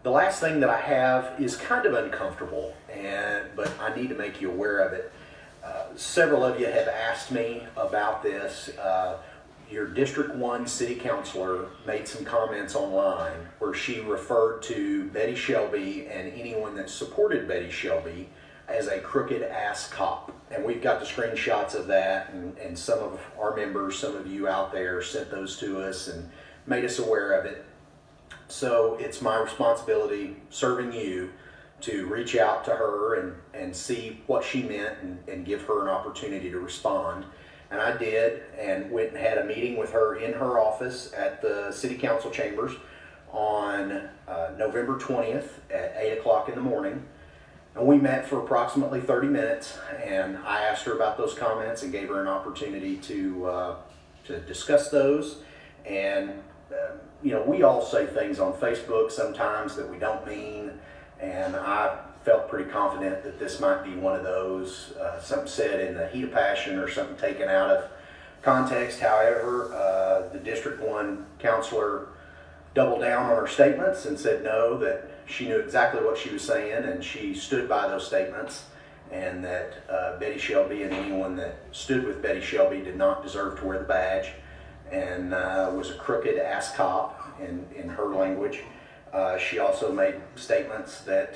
The last thing that I have is kind of uncomfortable, but I need to make you aware of it. Several of you have asked me about this. Your District 1 City Councilor made some comments online where she referred to Betty Shelby and anyone that supported Betty Shelby as a crooked ass cop. And we've got the screenshots of that, and some of our members, some of you out there sent those to us and made us aware of it. So it's my responsibility, serving you, to reach out to her and see what she meant and give her an opportunity to respond. And I did, and went and had a meeting with her in her office at the City Council chambers on November 20th at 8 o'clock in the morning. And we met for approximately 30 minutes, and I asked her about those comments and gave her an opportunity to discuss those. And we all say things on Facebook sometimes that we don't mean, and I felt pretty confident that this might be one of those, something said in the heat of passion or something taken out of context. However, the District 1 counselor doubled down on her statements and said no, that she knew exactly what she was saying, and she stood by those statements, and that Betty Shelby and anyone that stood with Betty Shelby did not deserve to wear the badge, and was a crooked ass cop in her language. She also made statements that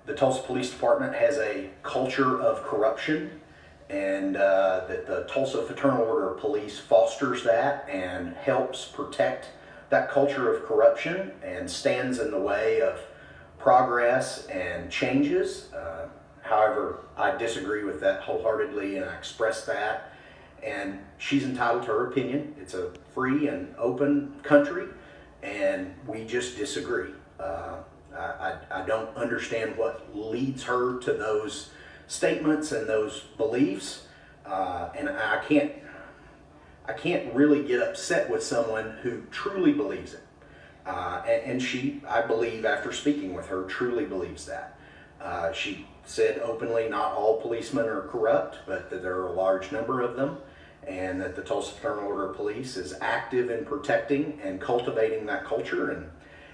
the Tulsa Police Department has a culture of corruption, and that the Tulsa Fraternal Order of Police fosters that and helps protect that culture of corruption and stands in the way of progress and changes. However, I disagree with that wholeheartedly, and I express that. And she's entitled to her opinion. It's a free and open country, and we just disagree. I don't understand what leads her to those statements and those beliefs, and I can't really get upset with someone who truly believes it. And she, I believe, after speaking with her, truly believes that. She said openly not all policemen are corrupt, but that there are a large number of them, and that the Tulsa Fraternal Order of Police is active in protecting and cultivating that culture. And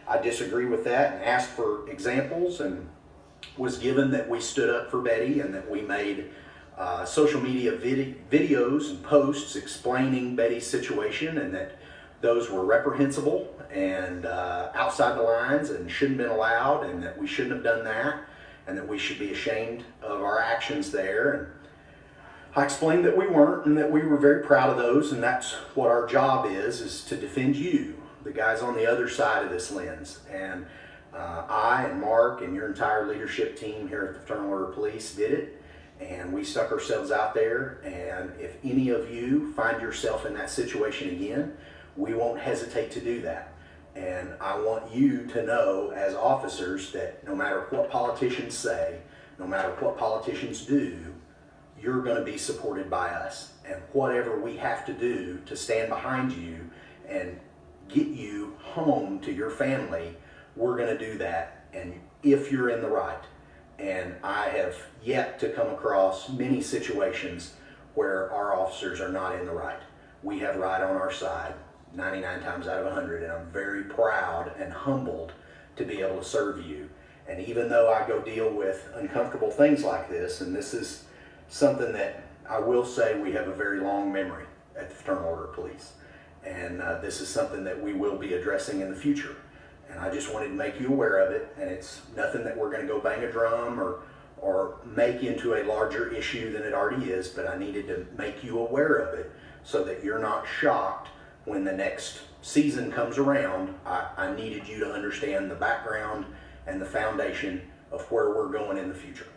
I disagree with that, and asked for examples, and was given that we stood up for Betty and that we made social media videos and posts explaining Betty's situation, and that those were reprehensible and outside the lines and shouldn't have been allowed, and that we shouldn't have done that, and that we should be ashamed of our actions there. And I explained that we weren't, and that we were very proud of those, and that's what our job is to defend you, the guys on the other side of this lens. And I and Mark and your entire leadership team here at the Fraternal Order of Police did it, and we stuck ourselves out there. And if any of you find yourself in that situation again, we won't hesitate to do that. And I want you to know as officers that no matter what politicians say, no matter what politicians do, you're going to be supported by us. And whatever we have to do to stand behind you and get you home to your family, we're going to do that. And if you're in the right. And I have yet to come across many situations where our officers are not in the right. We have right on our side 99 times out of 100, and I'm very proud and humbled to be able to serve you. And even though I go deal with uncomfortable things like this, and this is something that I will say we have a very long memory at the Fraternal Order of Police, and this is something that we will be addressing in the future. And I just wanted to make you aware of it, and it's nothing that we're going to go bang a drum or make into a larger issue than it already is, but I needed to make you aware of it so that you're not shocked when the next season comes around. I needed you to understand the background and the foundation of where we're going in the future.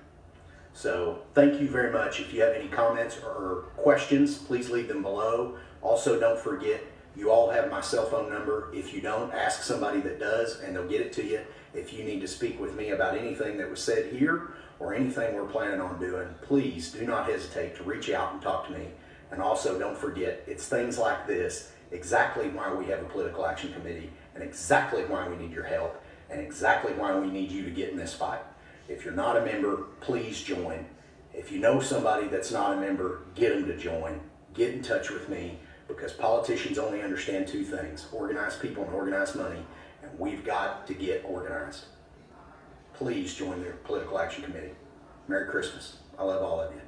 So thank you very much. If you have any comments or questions, please leave them below. Also, don't forget, you all have my cell phone number. If you don't, ask somebody that does, and they'll get it to you. If you need to speak with me about anything that was said here or anything we're planning on doing, please do not hesitate to reach out and talk to me. And also, don't forget, it's things like this exactly why we have a political action committee, and exactly why we need your help, and exactly why we need you to get in this fight. If you're not a member, please join. If you know somebody that's not a member, get them to join. Get in touch with me. because politicians only understand two things: organized people and organized money, and we've got to get organized. Please join the Political Action Committee. Merry Christmas. I love all of you.